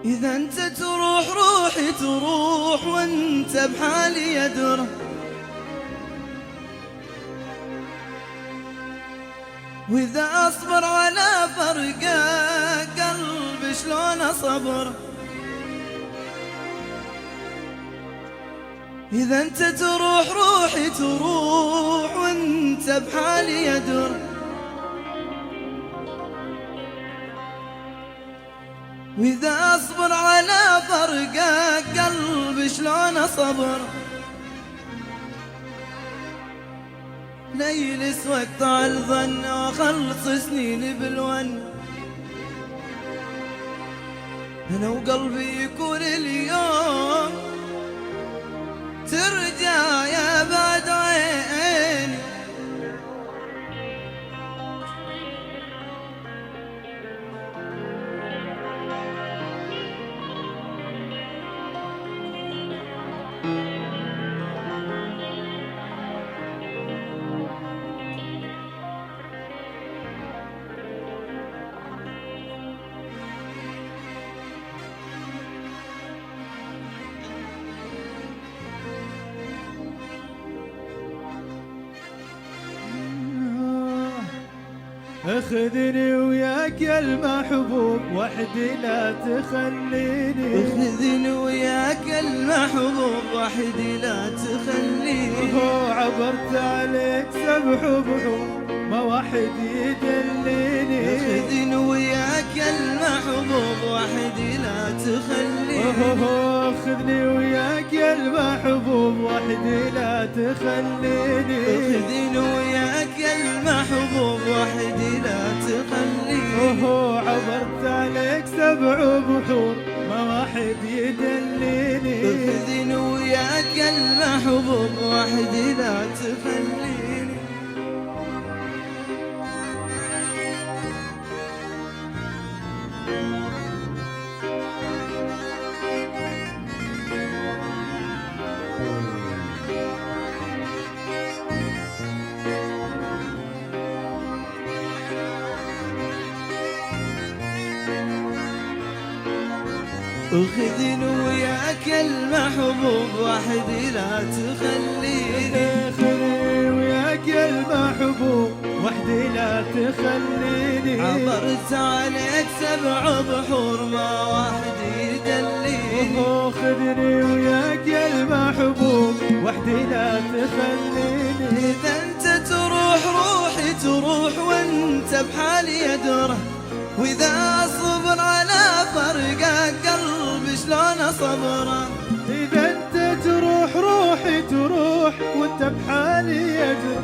إذا أنت تروح روحي تروح وأنت بحالي يدر. وإذا أصبر على فرقك قلبي شلون أصبر. إذا أنت تروح روحي تروح وأنت بحالي يدر. وإذا أصبر على فرقك قلبي شلون أصبر. ليلس واقطع الظن وخلص سنيني بالون. أنا وقلبي يكون اليوم ترجع يا بعد عيني. اخذني وياك يا المحبوب وحدي لا تخليني. اخذني وياك المحبوب وحدي لا تخليني. عبرت عليك سبح بحور ما واحد يدليني. اخذني وياك المحبوب وحدي لا تخليني. اخذني وياك يا المحبوب وحدي لا تخليني. اخذني وياك المحبوب وحدي لا تخليني. عبرت عليك سبع بحور ما واحد يدليني. اخذني وياك المحبوب وحدي لا تخليني. اخذني وياك المحبوب وحدي لا تخليني. اخذني وياك يا المحبوب وحدي لا تخليني. عبرت عليك سبع بحور ما واحد يدليني. اخذني وياك يا المحبوب وحدي لا تخليني. إذا أنت تروح روحي تروح وأنت بحالي يدر. وإذا أصبر على فرقك قلبي شلون أصبره. إذا أنت تروح روحي تروح وأنت بحالي يدر.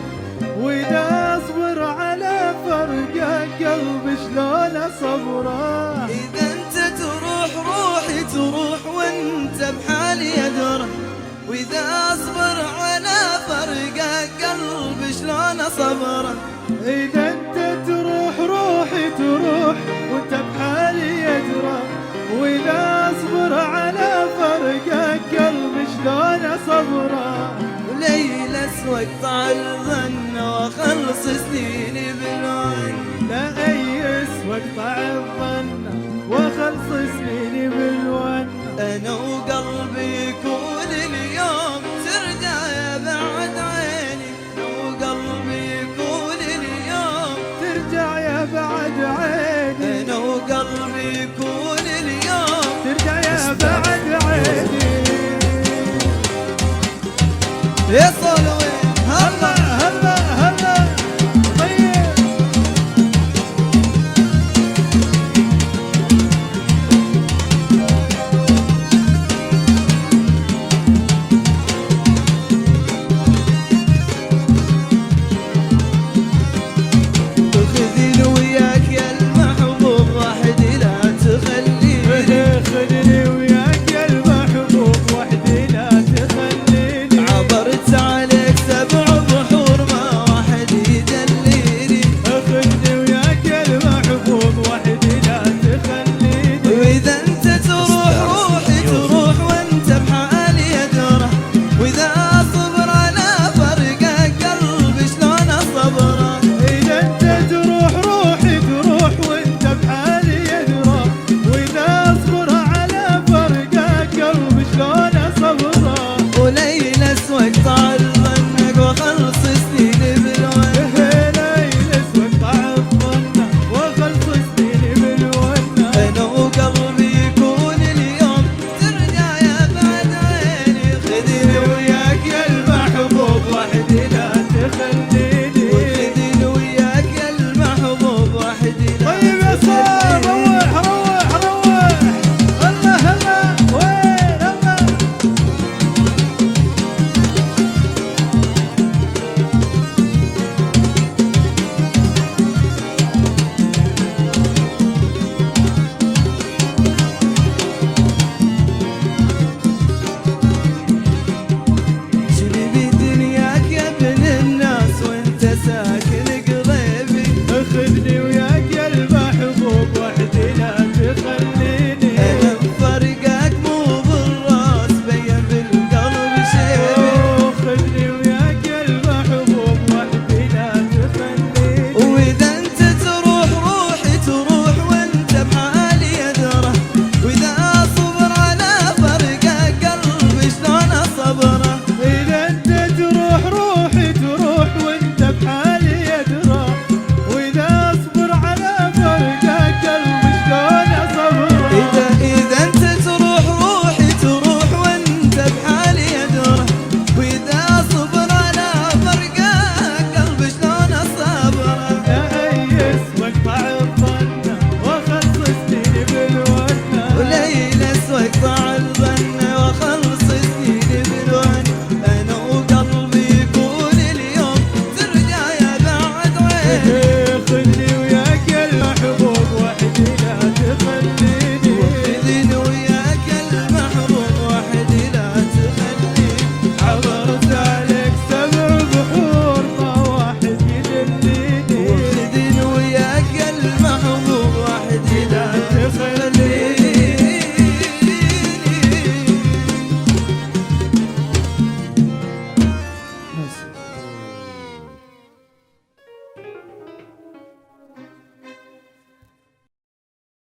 وإذا أصبر على فرقك قلبي شلون أصبره. إذا أنت تروح روحي تروح وأنت بحالي يدر. وإذا أصبر على فرقك قلبي شلون أصبره. إذا أنت تروح روحي تروح وأنت بحالي يدرى. وإذا أصبر على فرقك قلبي شلون أصبره. وليل أسود طال الظن وخلص سنيني بالون. لا أيس واقطع الظن وخلص سنيني بالون. أنا وقلبي يكون اليوم ترجع يا بعد عيني. أنا وقلبي يكون اليوم ترجع يا بعد عيني. أنا وقلبي يكون